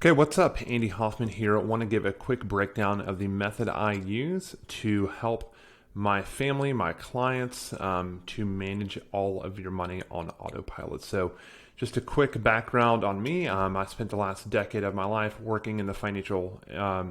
Okay, what's up? Andy Hoffman here. I want to give a quick breakdown of the method I use to help my family, my clients, to manage all of your money on autopilot. So, just a quick background on me. I spent the last decade of my life working in the financial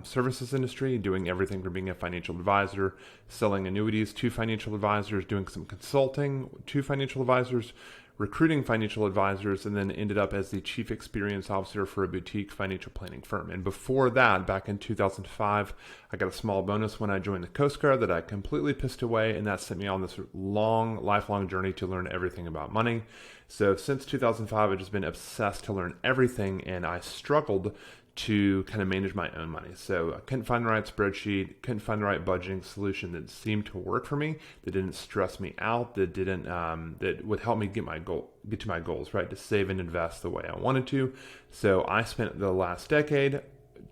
services industry, doing everything from being a financial advisor, selling annuities to financial advisors, doing some consulting to financial advisors, recruiting financial advisors, and then ended up as the chief experience officer for a boutique financial planning firm. And before that, back in 2005, I got a small bonus when I joined the Coast Guard that I completely pissed away, and that sent me on this lifelong journey to learn everything about money. So since 2005, I've just been obsessed to learn everything, and I struggled to kind of manage my own money. So I couldn't find the right spreadsheet, couldn't find the right budgeting solution that seemed to work for me, that didn't stress me out, that would help me get to my goals, right? To save and invest the way I wanted to. So I spent the last decade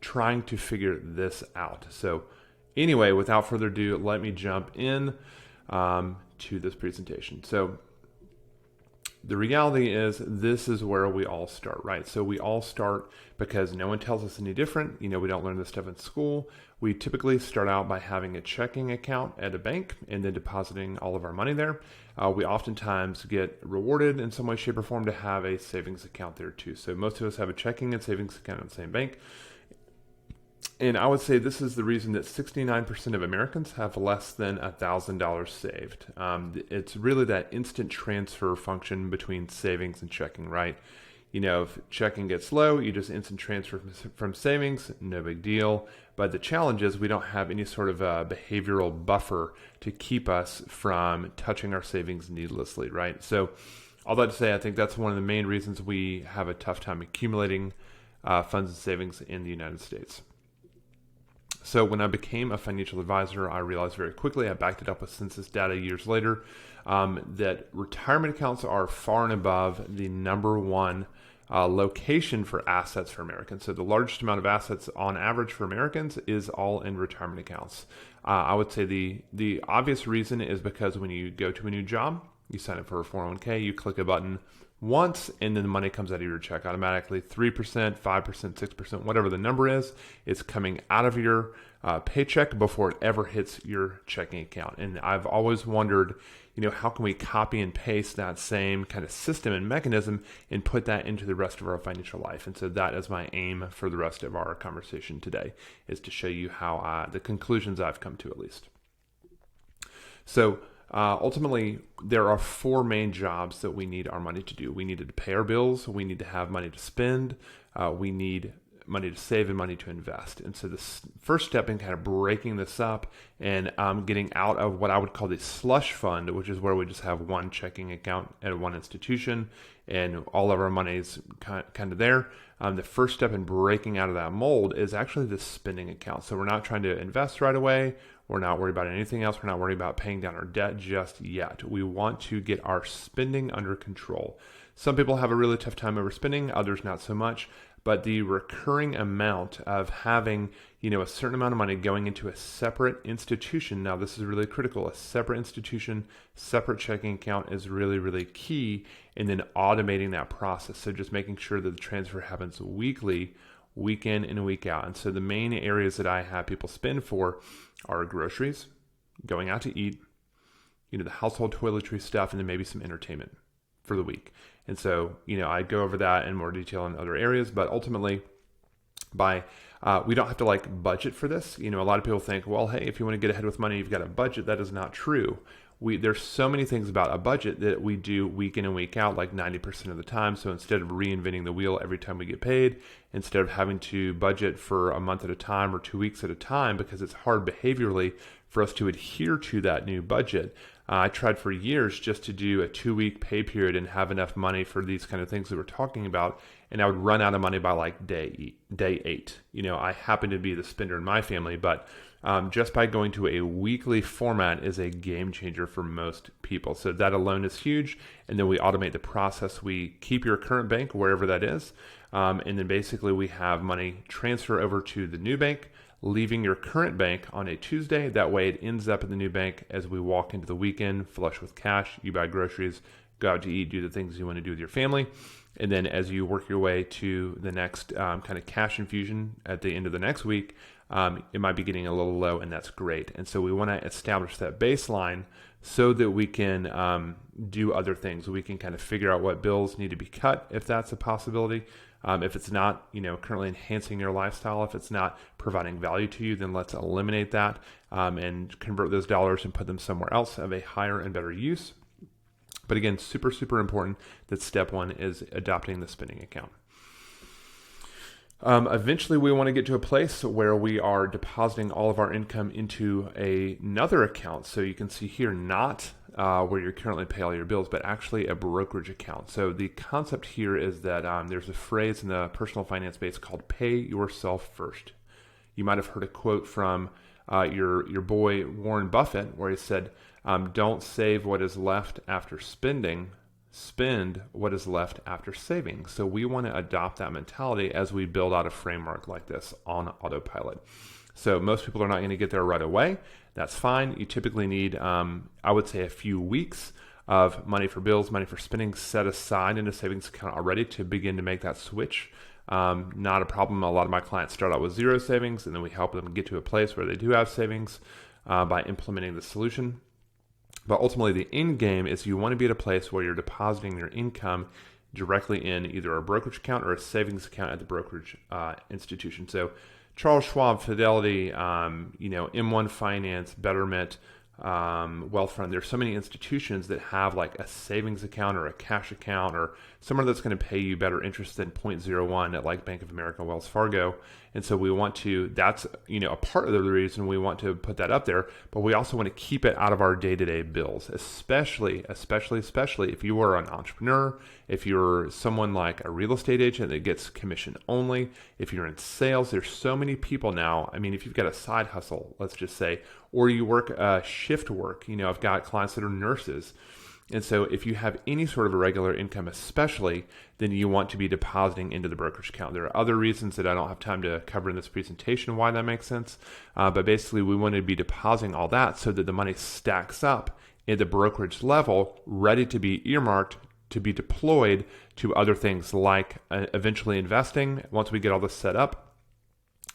trying to figure this out. So anyway, without further ado, let me jump in to this presentation. So the reality is this is where we all start, right? So we all start because no one tells us any different. We don't learn this stuff in school. We typically start out by having a checking account at a bank and then depositing all of our money there. We oftentimes get rewarded in some way, shape, or form to have a savings account there too. So most of us have a checking and savings account at the same bank. And I would say this is the reason that 69% of Americans have less than $1,000 saved. It's really that instant transfer function between savings and checking, right? If checking gets low, you just instant transfer from savings, no big deal. But the challenge is we don't have any sort of a behavioral buffer to keep us from touching our savings needlessly, right? So all that to say, I think that's one of the main reasons we have a tough time accumulating funds and savings in the United States. So when I became a financial advisor, I realized very quickly, I backed it up with census data years later, that retirement accounts are far and above the number one location for assets for Americans. So the largest amount of assets on average for Americans is all in retirement accounts. I would say the obvious reason is because when you go to a new job, you sign up for a 401k, you click a button once, and then the money comes out of your check automatically. 3%, 5%, 6%, whatever the number is, it's coming out of your paycheck before it ever hits your checking account. And I've always wondered, how can we copy and paste that same kind of system and mechanism and put that into the rest of our financial life? And so that is my aim for the rest of our conversation today, is to show you how the conclusions I've come to, at least. So ultimately, there are four main jobs that we need our money to do. We need it to pay our bills. We need to have money to spend. We need money to save and money to invest. And so this first step in kind of breaking this up and getting out of what I would call the slush fund, which is where we just have one checking account at one institution and all of our money is kind of there. The first step in breaking out of that mold is actually the spending account. So we're not trying to invest right away. We're not worried about anything else. We're not worried about paying down our debt just yet. We want to get our spending under control. Some people have a really tough time overspending, others not so much. But the recurring amount of having, a certain amount of money going into a separate institution, now this is really critical, a separate institution, separate checking account is really, really key. And then automating that process. So just making sure that the transfer happens weekly, week in and week out. And so the main areas that I have people spend for are groceries, going out to eat, the household toiletry stuff, and then maybe some entertainment for the week. And so, I go over that in more detail in other areas, but ultimately we don't have to budget for this. A lot of people think, well, hey, if you want to get ahead with money, you've got a budget. That is not true. There's so many things about a budget that we do week in and week out, like 90% of the time. So instead of reinventing the wheel every time we get paid, instead of having to budget for a month at a time or 2 weeks at a time, because it's hard behaviorally for us to adhere to that new budget, I tried for years just to do a 2-week pay period and have enough money for these kind of things that we're talking about. And I would run out of money by day 8. I happen to be the spender in my family, but just by going to a weekly format is a game changer for most people. So that alone is huge. And then we automate the process. We keep your current bank wherever that is. And then basically we have money transfer over to the new bank, leaving your current bank on a Tuesday. That way it ends up in the new bank as we walk into the weekend, flush with cash. You buy groceries, go out to eat, do the things you want to do with your family. And then as you work your way to the next kind of cash infusion at the end of the next week, it might be getting a little low, and that's great. And so we want to establish that baseline so that we can do other things. We can kind of figure out what bills need to be cut if that's a possibility. If it's not, currently enhancing your lifestyle, if it's not providing value to you, then let's eliminate that and convert those dollars and put them somewhere else of a higher and better use. But again, super, super important that step one is adopting the spending account. Eventually, we want to get to a place where we are depositing all of our income into another account. So you can see here, not where you currently pay all your bills, but actually a brokerage account. So the concept here is that there's a phrase in the personal finance space called pay yourself first. You might have heard a quote from your boy Warren Buffett, where he said, don't save what is left after spending, spend what is left after saving. So we want to adopt that mentality as we build out a framework like this on Autopilot. So most people are not going to get there right away. That's fine. You typically need, I would say, a few weeks of money for bills, money for spending set aside in a savings account already to begin to make that switch. Not a problem. A lot of my clients start out with zero savings, and then we help them get to a place where they do have savings by implementing the solution. But ultimately, the end game is you want to be at a place where you're depositing your income directly in either a brokerage account or a savings account at the brokerage institution. So Charles Schwab, Fidelity, M1 Finance, Betterment, Wealthfront. There's so many institutions that have like a savings account or a cash account or somewhere that's going to pay you better interest than 0.01 at like Bank of America, Wells Fargo. And so we want to, that's, a part of the reason we want to put that up there, but we also want to keep it out of our day-to-day bills, especially if you are an entrepreneur, if you're someone like a real estate agent that gets commission only, if you're in sales. There's so many people now. I mean, if you've got a side hustle, let's just say, or you work shift work, I've got clients that are nurses. And so if you have any sort of irregular income, especially, then you want to be depositing into the brokerage account. There are other reasons that I don't have time to cover in this presentation why that makes sense. But basically, we want to be depositing all that so that the money stacks up at the brokerage level, ready to be earmarked to be deployed to other things like eventually investing once we get all this set up.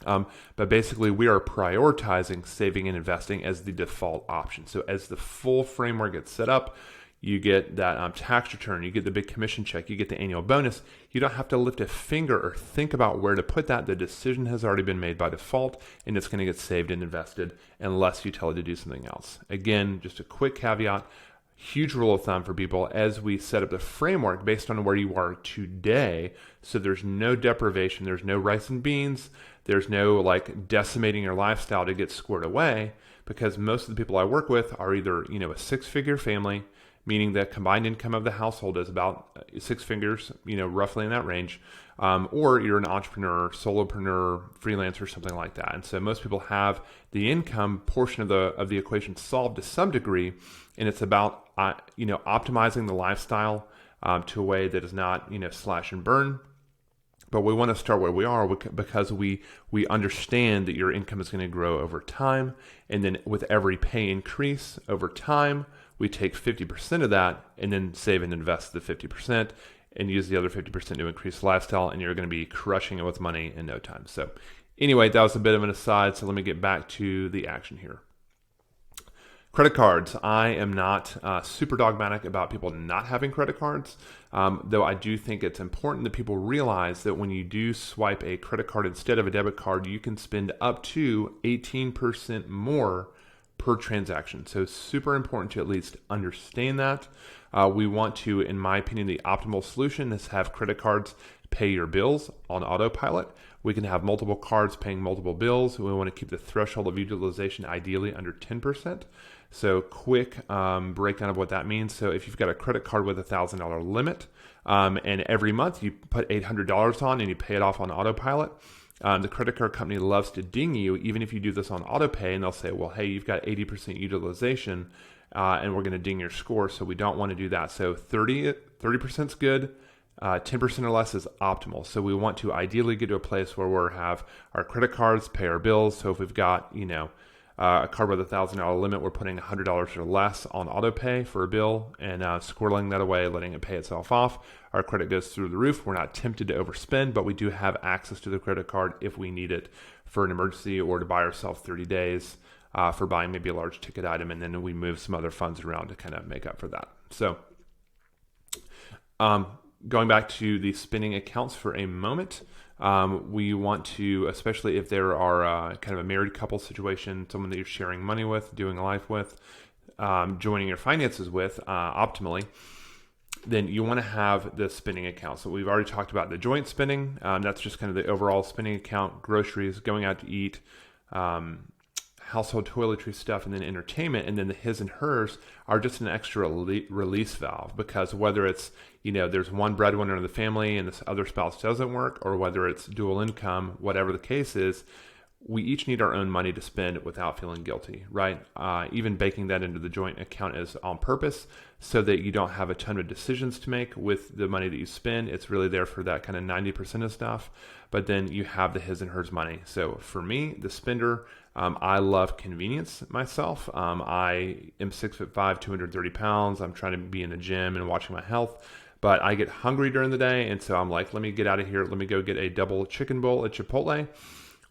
But basically, we are prioritizing saving and investing as the default option. So as the full framework gets set up, you get that tax return, you get the big commission check, you get the annual bonus. You don't have to lift a finger or think about where to put that. The decision has already been made by default, and it's going to get saved and invested unless you tell it to do something else. Again, just a quick caveat, huge rule of thumb for people as we set up the framework based on where you are today. So there's no deprivation, there's no rice and beans, there's no like decimating your lifestyle to get squared away, because most of the people I work with are either, a six-figure family, meaning the combined income of the household is about six figures, roughly in that range, or you're an entrepreneur, solopreneur, freelancer, something like that. And so most people have the income portion of the equation solved to some degree, and it's about optimizing the lifestyle to a way that is not slash and burn. But we want to start where we are because we understand that your income is going to grow over time, and then with every pay increase over time, we take 50% of that and then save and invest the 50% and use the other 50% to increase lifestyle, and you're going to be crushing it with money in no time. So anyway, that was a bit of an aside, so let me get back to the action here. Credit cards. I am not super dogmatic about people not having credit cards, though I do think it's important that people realize that when you do swipe a credit card instead of a debit card, you can spend up to 18% more per transaction. So super important to at least understand that. We want to, in my opinion, the optimal solution is have credit cards pay your bills on Autopilot. We can have multiple cards paying multiple bills. We want to keep the threshold of utilization ideally under 10%. So quick breakdown of what that means. So if you've got a credit card with $1,000 limit, and every month you put $800 on and you pay it off on Autopilot, the credit card company loves to ding you, even if you do this on autopay, and they'll say, well, hey, you've got 80% utilization, and we're going to ding your score, so we don't want to do that. So 30% is good, 10% or less is optimal. So we want to ideally get to a place where we have our credit cards pay our bills. So if we've got, a card with $1,000 limit, we're putting $100 or less on auto pay for a bill and squirreling that away, letting it pay itself off. Our credit goes through the roof. We're not tempted to overspend, but we do have access to the credit card if we need it for an emergency or to buy ourselves 30 days for buying maybe a large ticket item, and then we move some other funds around to kind of make up for that. So going back to the spending accounts for a moment, we want to, especially if there are kind of a married couple situation, someone that you're sharing money with, doing life with, joining your finances with optimally, then you want to have the spending account. So we've already talked about the joint spending. That's just kind of the overall spending account, groceries, going out to eat, household toiletry stuff, and then entertainment. And then the his and hers are just an extra release valve, because whether it's, there's one breadwinner in the family and this other spouse doesn't work, or whether it's dual income, whatever the case is, we each need our own money to spend without feeling guilty, right? Even baking that into the joint account is on purpose so that you don't have a ton of decisions to make with the money that you spend. It's really there for that kind of 90% of stuff, but then you have the his and hers money. So for me, the spender, I love convenience myself. I am 6'5", 230 pounds. I'm trying to be in the gym and watching my health, but I get hungry during the day. And so I'm like, let me get out of here. Let me go get a double chicken bowl at Chipotle,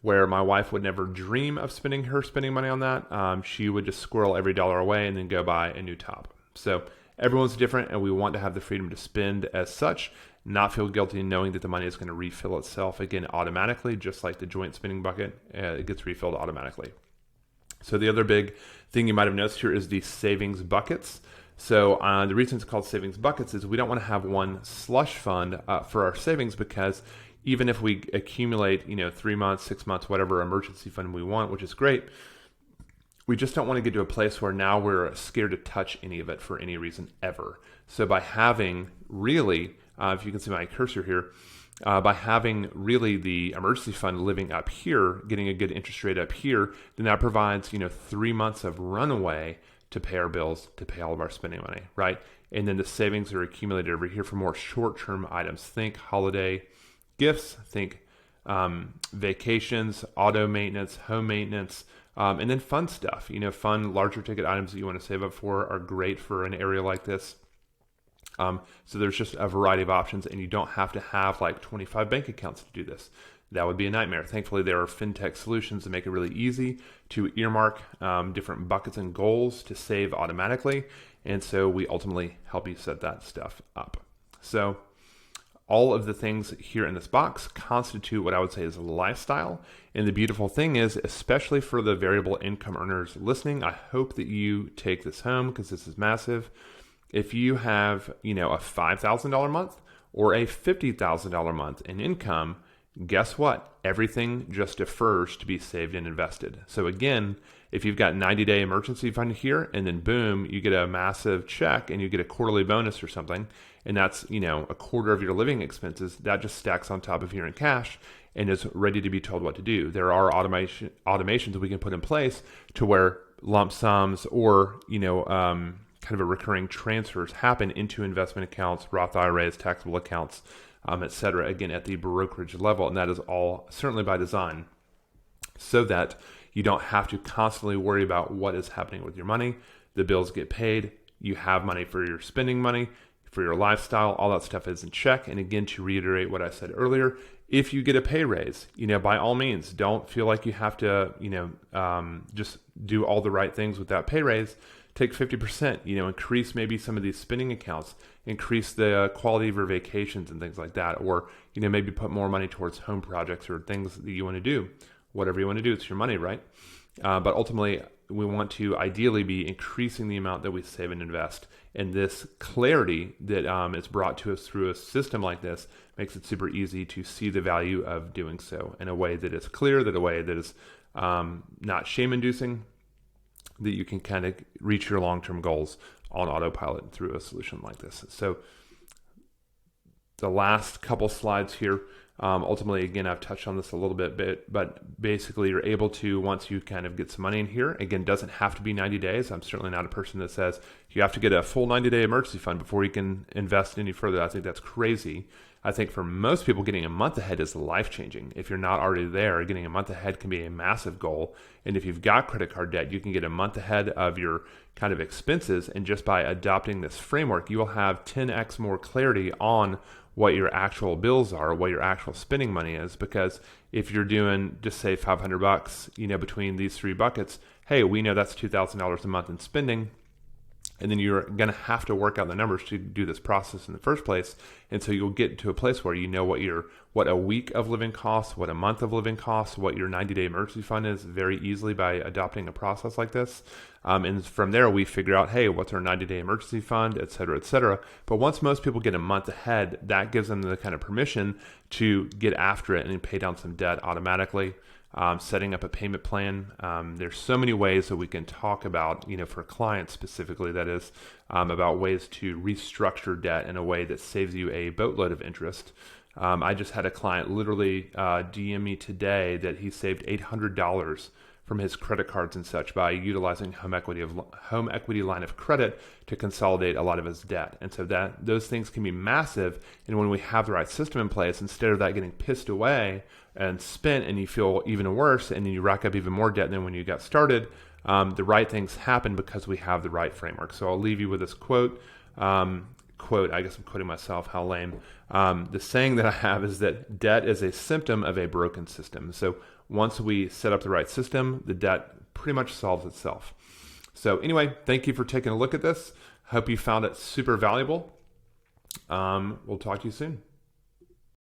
where my wife would never dream of spending money on that. She would just squirrel every dollar away and then go buy a new top. So everyone's different, and we want to have the freedom to spend as such, not feel guilty knowing that the money is going to refill itself again automatically, just like the joint spending bucket. It gets refilled automatically. So the other big thing you might have noticed here is the savings buckets. So the reason it's called savings buckets is we don't want to have one slush fund for our savings, because even if we accumulate, 3 months, 6 months, whatever emergency fund we want, which is great, we just don't want to get to a place where now we're scared to touch any of it for any reason ever. So by having really, if you can see my cursor here, by having really the emergency fund living up here, getting a good interest rate up here, then that provides, 3 months of runaway to pay our bills, to pay all of our spending money, right? And then the savings are accumulated over here for more short-term items. Think holiday gifts, think vacations, auto maintenance, home maintenance, and then fun stuff. Fun larger ticket items that you want to save up for are great for an area like this. So there's just a variety of options, and you don't have to have like 25 bank accounts to do this. That would be a nightmare. Thankfully, there are fintech solutions that make it really easy to earmark different buckets and goals to save automatically. And so we ultimately help you set that stuff up. So all of the things here in this box constitute what I would say is a lifestyle. And the beautiful thing is, especially for the variable income earners listening, I hope that you take this home, because this is massive. If you have, a $5,000 month or a $50,000 month in income, guess what? Everything just defers to be saved and invested. So again, if you've got 90-day emergency fund here, and then boom, you get a massive check and you get a quarterly bonus or something, and that's, a quarter of your living expenses, that just stacks on top of here in cash and is ready to be told what to do. There are automations we can put in place to where lump sums or, kind of a recurring transfers happen into investment accounts, Roth IRAs, taxable accounts, et cetera, again, at the brokerage level. And that is all certainly by design, so that you don't have to constantly worry about what is happening with your money. The bills get paid. You have money for your spending money, for your lifestyle. All that stuff is in check. And again, to reiterate what I said earlier, if you get a pay raise, by all means, don't feel like you have to, just do all the right things with that pay raise. Take 50%, increase maybe some of these spending accounts, increase the quality of your vacations and things like that. Or, maybe put more money towards home projects or things that you want to do. Whatever you want to do, it's your money, right? But ultimately, we want to ideally be increasing the amount that we save and invest. And this clarity that is brought to us through a system like this makes it super easy to see the value of doing so in a way that is clear, that a way that is not shame-inducing, that you can kind of reach your long-term goals on autopilot through a solution like this. So the last couple slides here, ultimately, again, I've touched on this a little bit, but basically you're able to, once you kind of get some money in here, again, doesn't have to be 90 days. I'm certainly not a person that says you have to get a full 90-day emergency fund before you can invest any further. I think that's crazy. I think for most people, getting a month ahead is life-changing. If you're not already there, getting a month ahead can be a massive goal. And if you've got credit card debt, you can get a month ahead of your kind of expenses. And just by adopting this framework, you will have 10x more clarity on what your actual bills are, what your actual spending money is. Because if you're doing, just say $500, between these three buckets, hey, we know that's $2,000 a month in spending. And then you're going to have to work out the numbers to do this process in the first place. And so you'll get to a place where you know what a week of living costs, what a month of living costs, what your 90-day emergency fund is very easily by adopting a process like this. And from there, we figure out, hey, what's our 90-day emergency fund, et cetera, et cetera. But once most people get a month ahead, that gives them the kind of permission to get after it and pay down some debt automatically. Setting up a payment plan. There's so many ways that we can talk about, for clients specifically, that is, about ways to restructure debt in a way that saves you a boatload of interest. I just had a client literally DM me today that he saved $800 from his credit cards and such by utilizing home equity line of credit to consolidate a lot of his debt. And so those things can be massive. And when we have the right system in place, instead of that getting pissed away and spent and you feel even worse and then you rack up even more debt than when you got started, the right things happen because we have the right framework. So I'll leave you with this quote. I guess I'm quoting myself, how lame. The saying that I have is that debt is a symptom of a broken system. So once we set up the right system, the debt pretty much solves itself. So anyway, thank you for taking a look at this. Hope you found it super valuable. We'll talk to you soon.